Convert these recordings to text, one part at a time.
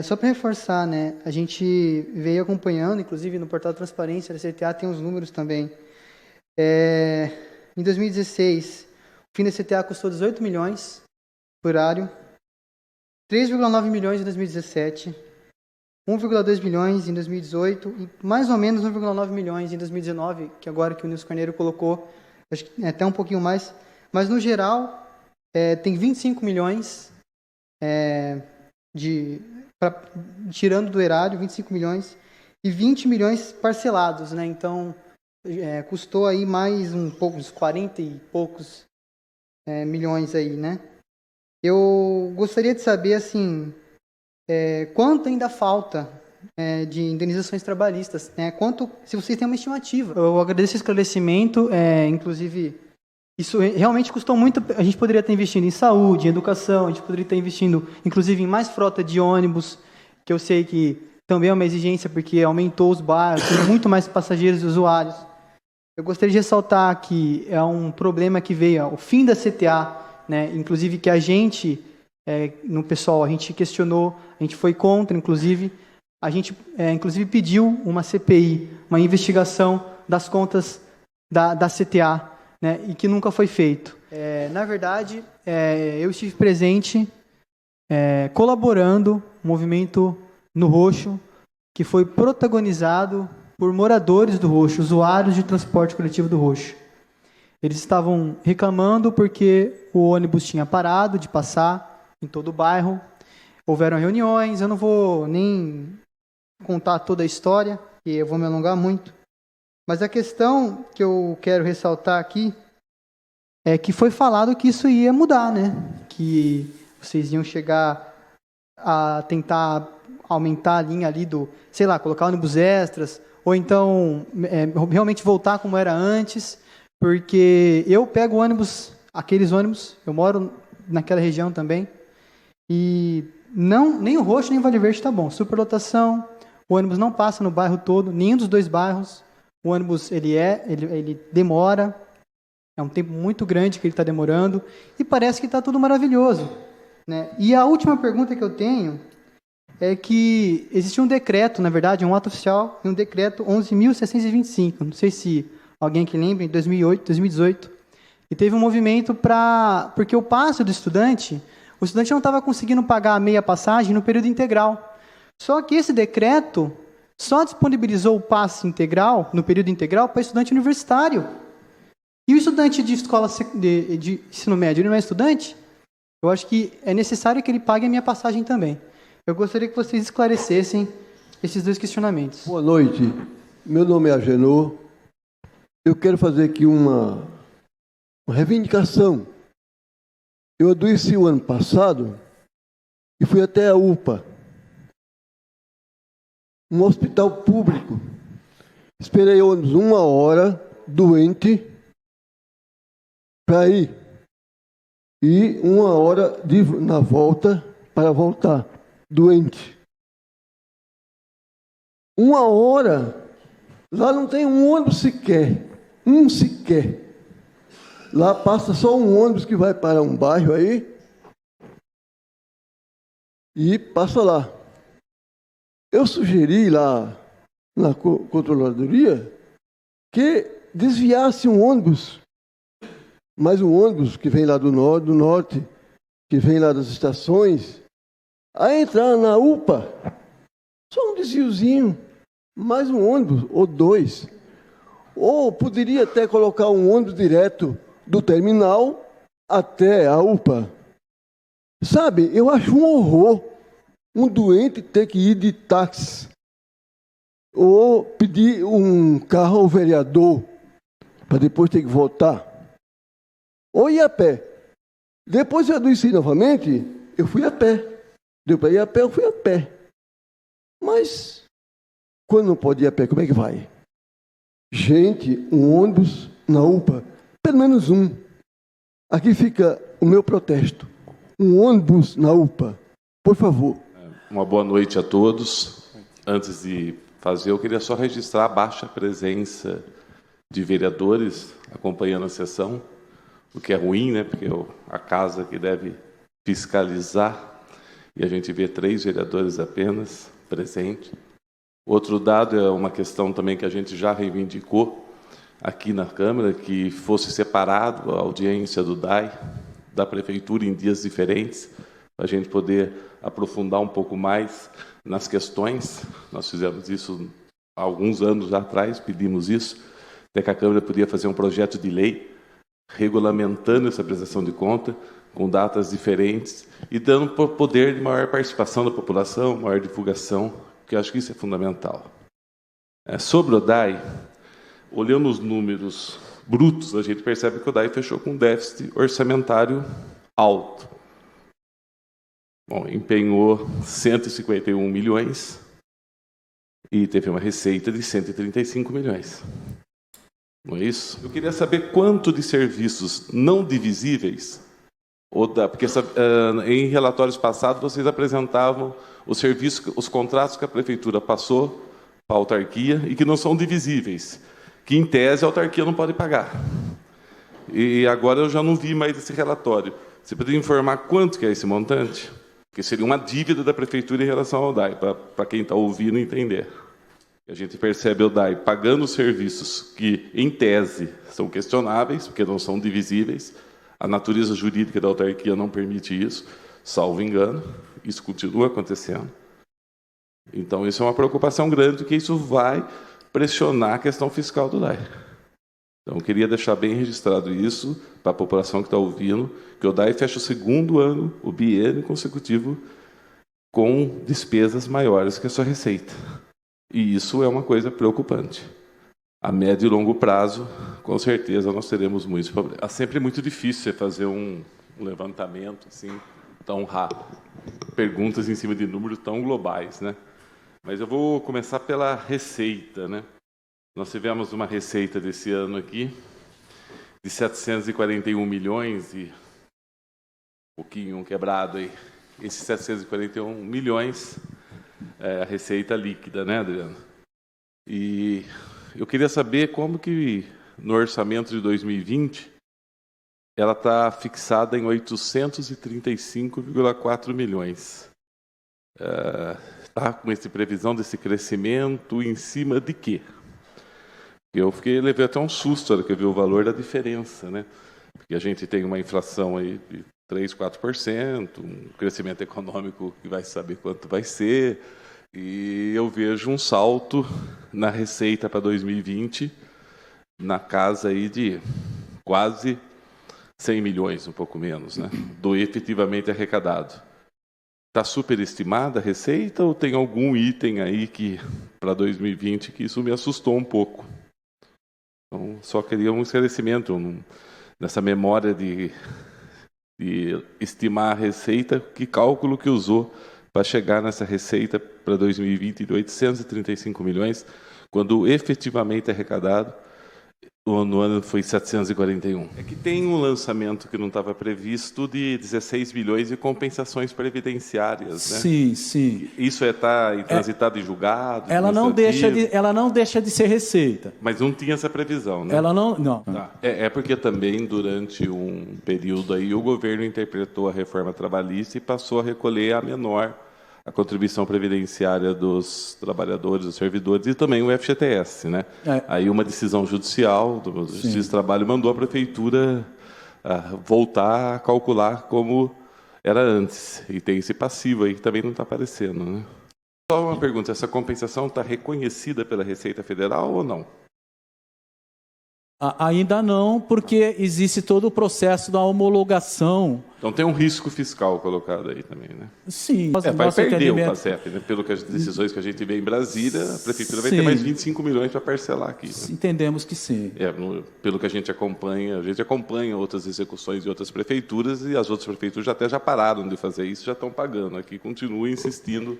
Só para reforçar, né, a gente veio acompanhando, inclusive no portal Transparência da CTA tem os números também. Em 2016, o fim da CTA custou 18 milhões por horário, 3,9 milhões em 2017, 1,2 milhões em 2018 e mais ou menos 1,9 milhões em 2019, que agora que o Nilson Carneiro colocou, acho que é até um pouquinho mais, mas no geral tem 25 milhões tirando do erário, 25 milhões e 20 milhões parcelados, né? Então, custou aí mais uns 40 e poucos milhões aí, né? Eu gostaria de saber, assim, quanto ainda falta de indenizações trabalhistas, né? Se vocês têm uma estimativa. Eu agradeço esse esclarecimento, inclusive, isso realmente custou muito. A gente poderia estar investindo em saúde, em educação, a gente poderia estar investindo, inclusive, em mais frota de ônibus, que eu sei que também é uma exigência, porque aumentou os bairros, tem muito mais passageiros e usuários. Eu gostaria de ressaltar que é um problema que veio ao fim da CTA, né? Inclusive que a gente, no pessoal, a gente questionou, a gente foi contra, inclusive, a gente, inclusive, pediu uma CPI, uma investigação das contas da CTA, né? E que nunca foi feito. Na verdade, eu estive presente colaborando no movimento no Roxo, que foi protagonizado por moradores do Roxo, usuários de transporte coletivo do Roxo. Eles estavam reclamando porque o ônibus tinha parado de passar em todo o bairro. Houveram reuniões, eu não vou nem contar toda a história, e eu vou me alongar muito. Mas a questão que eu quero ressaltar aqui é que foi falado que isso ia mudar, né? Que vocês iam chegar a tentar aumentar a linha ali sei lá, colocar ônibus extras, ou então realmente voltar como era antes, porque eu pego aqueles ônibus, eu moro naquela região também, e nem o Roxo nem o Vale Verde está bom. Superlotação, o ônibus não passa no bairro todo, nenhum dos dois bairros, o ônibus ele demora, é um tempo muito grande que ele está demorando, e parece que está tudo maravilhoso, né? E a última pergunta que eu tenho é que existe um decreto, na verdade, um ato oficial, um decreto 11.625, não sei se alguém que lembra, em 2008, 2018, e teve um movimento porque o passe do estudante, o estudante não estava conseguindo pagar a meia passagem no período integral. Só que esse decreto só disponibilizou o passe integral, no período integral, para estudante universitário. E o estudante de escola de ensino médio, ele não é estudante? Eu acho que é necessário que ele pague a minha passagem também. Eu gostaria que vocês esclarecessem esses dois questionamentos. Boa noite. Meu nome é Agenor. Eu quero fazer aqui uma reivindicação. Eu adoeci o ano passado e fui até a UPA, um hospital público. Esperei ônibus 1 hora, doente, para ir. E 1 hora na volta, para voltar, doente. 1 hora, lá não tem um ônibus sequer, sequer. Lá passa só um ônibus que vai para um bairro aí e passa lá. Eu sugeri lá na controladoria que desviasse um ônibus, mais um ônibus que vem lá do norte, que vem lá das estações, a entrar na UPA. Só um desviozinho, mais um ônibus ou dois. Ou poderia até colocar um ônibus direto do terminal até a UPA. Sabe, eu acho um horror um doente ter que ir de táxi ou pedir um carro ao vereador para depois ter que voltar. Ou ir a pé. Depois eu adoeci novamente, eu fui a pé. Deu para ir a pé, eu fui a pé. Mas, quando não pode ir a pé, como é que vai? Gente, um ônibus na UPA, pelo menos um. Aqui fica o meu protesto. Um ônibus na UPA, por favor. Uma boa noite a todos. Antes de fazer, eu queria só registrar a baixa presença de vereadores acompanhando a sessão, o que é ruim, né? Porque a casa que deve fiscalizar. e a gente vê 3 vereadores apenas presentes. Outro dado é uma questão também que a gente já reivindicou aqui na Câmara, que fosse separado a audiência do DAI, da Prefeitura, em dias diferentes, para a gente poder aprofundar um pouco mais nas questões. Nós fizemos isso há alguns anos atrás, pedimos isso, até que a Câmara podia fazer um projeto de lei regulamentando essa prestação de conta, com datas diferentes, e dando poder de maior participação da população, maior divulgação, que eu acho que isso é fundamental. Sobre o DAI, olhando os números brutos, a gente percebe que o DAI fechou com um déficit orçamentário alto. Bom, empenhou 151 milhões e teve uma receita de 135 milhões. Não é isso? Eu queria saber quanto de serviços não divisíveis, porque em relatórios passados vocês apresentavam os serviços, os contratos que a Prefeitura passou para a autarquia e que não são divisíveis, que em tese a autarquia não pode pagar. E agora eu já não vi mais esse relatório. Você poderia informar quanto que é esse montante? Porque seria uma dívida da Prefeitura em relação ao DAI, para quem está ouvindo entender. A gente percebe o DAI pagando serviços que, em tese, são questionáveis, porque não são divisíveis. A natureza jurídica da autarquia não permite isso, salvo engano. Isso continua acontecendo. Então, isso é uma preocupação grande, porque isso vai pressionar a questão fiscal do DAI. Então, eu queria deixar bem registrado isso para a população que está ouvindo, que o DAI fecha o segundo ano, o biênio consecutivo, com despesas maiores que a sua receita. E isso é uma coisa preocupante. A médio e longo prazo, com certeza, nós teremos muitos problemas. É sempre muito difícil você fazer um levantamento assim, tão rápido. Perguntas em cima de números tão globais, né? Mas eu vou começar pela receita, né? Nós tivemos uma receita desse ano aqui de 741 milhões e um pouquinho quebrado aí. Esses 741 milhões é a receita líquida, né, Adriano? E eu queria saber como que no orçamento de 2020 ela está fixada em 835,4 milhões. Está com essa previsão desse crescimento em cima de quê? Eu levei até um susto na hora que eu vi o valor da diferença, né? Porque a gente tem uma inflação aí de 3, 4%, um crescimento econômico que vai saber quanto vai ser, e eu vejo um salto na receita para 2020 na casa aí de quase 100 milhões, um pouco menos, né? Do efetivamente arrecadado. Está superestimada a receita ou tem algum item aí que para 2020 que isso me assustou um pouco? Então, só queria um esclarecimento nessa memória de estimar a receita, que cálculo que usou para chegar nessa receita para 2020 de 835 milhões, quando efetivamente arrecadado no ano foi 741. É que tem um lançamento que não estava previsto de 16 bilhões de compensações previdenciárias, né? Sim, sim. Isso está transitado e julgado? Ela não deixa de ser receita. Mas não tinha essa previsão, né? Ela não. Tá. É porque também durante um período aí o governo interpretou a reforma trabalhista e passou a recolher a contribuição previdenciária dos trabalhadores, dos servidores, e também o FGTS, né? Aí uma decisão judicial do Justiça do Trabalho mandou a Prefeitura voltar a calcular como era antes. E tem esse passivo aí que também não está aparecendo, né? Só uma pergunta, essa compensação está reconhecida pela Receita Federal ou não? Ainda não, porque existe todo o processo da homologação. Então tem um risco fiscal colocado aí também, né? Sim. Vai perder o PASEP, né? Pelas decisões que a gente vê em Brasília, a Prefeitura vai ter mais 25 milhões para parcelar aqui. Né? Entendemos que sim. Pelo que a gente acompanha outras execuções de outras prefeituras, e as outras prefeituras já pararam de fazer isso, já estão pagando. Aqui continuam insistindo,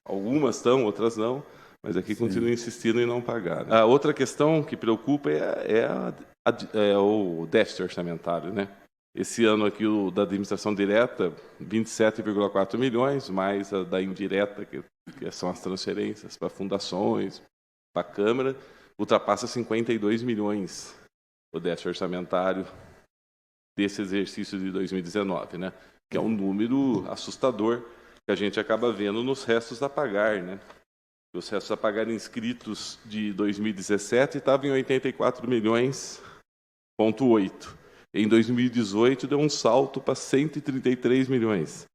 algumas estão, outras não, mas aqui continuam insistindo em não pagar. A outra questão que preocupa é o déficit orçamentário, né? Esse ano aqui o da administração direta, 27,4 milhões, mais a da indireta, que são as transferências para fundações, para a Câmara, ultrapassa 52 milhões o déficit orçamentário desse exercício de 2019, né? Que é um número assustador, que a gente acaba vendo nos restos a pagar, né? Os restos a pagar inscritos de 2017 estavam em 84 milhões, ponto 8. Em 2018 deu um salto para 133 milhões.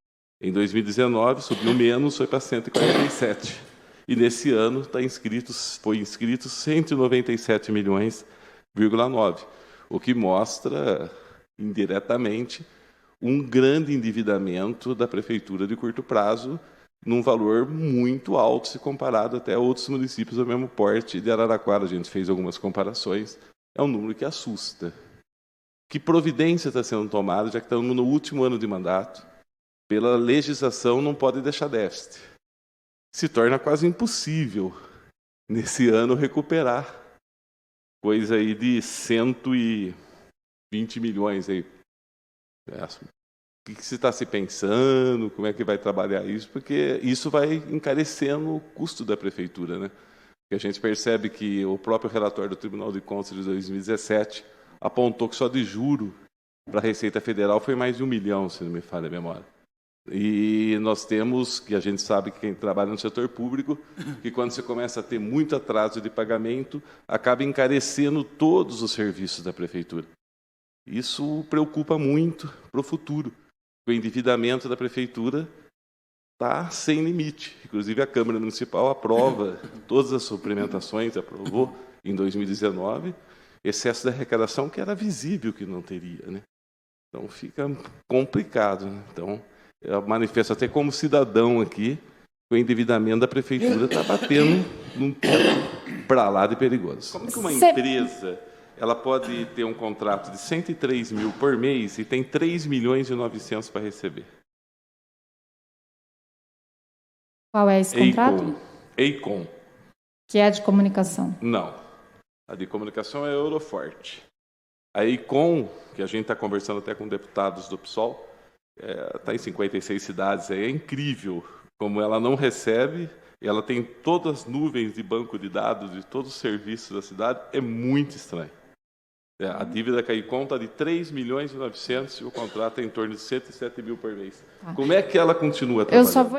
Em 2019 subiu menos, foi para 147. E nesse ano foi inscrito 197 milhões,9, o que mostra indiretamente um grande endividamento da prefeitura de curto prazo, num valor muito alto se comparado até a outros municípios do mesmo porte. De Araraquara a gente fez algumas comparações, é um número que assusta. Que providência está sendo tomada, já que estamos no último ano de mandato? Pela legislação não pode deixar déficit. Se torna quase impossível, nesse ano, recuperar coisa aí de 120 milhões. Aí. O que se está se pensando, como é que vai trabalhar isso? Porque isso vai encarecendo o custo da prefeitura, né? Porque a gente percebe que o próprio relatório do Tribunal de Contas de 2017 apontou que só de juro para a Receita Federal foi mais de 1 milhão, se não me falha a memória. E nós temos, que a gente sabe que quem trabalha no setor público, que quando você começa a ter muito atraso de pagamento, acaba encarecendo todos os serviços da prefeitura. Isso preocupa muito para o futuro. O endividamento da prefeitura está sem limite. Inclusive, a Câmara Municipal aprova todas as suplementações, aprovou em 2019, excesso da arrecadação que era visível que não teria, né? Então, fica complicado, né? Então, eu manifesto até como cidadão aqui, que o endividamento da prefeitura está batendo num ponto para lá de perigoso. Como que uma empresa ela pode ter um contrato de 103 mil por mês e tem 3 milhões e 900 para receber? Qual é esse contrato? Eikon. Que é de comunicação. Não. A de comunicação é Euroforte. A Eikon, que a gente está conversando até com deputados do PSOL, está em 56 cidades, é incrível como ela não recebe, ela tem todas as nuvens de banco de dados de todos os serviços da cidade, é muito estranho. A dívida que a Eikon está de 3 milhões e 900 e o contrato é em torno de 107 mil por mês. Como é que ela continua trabalhando? Eu só vou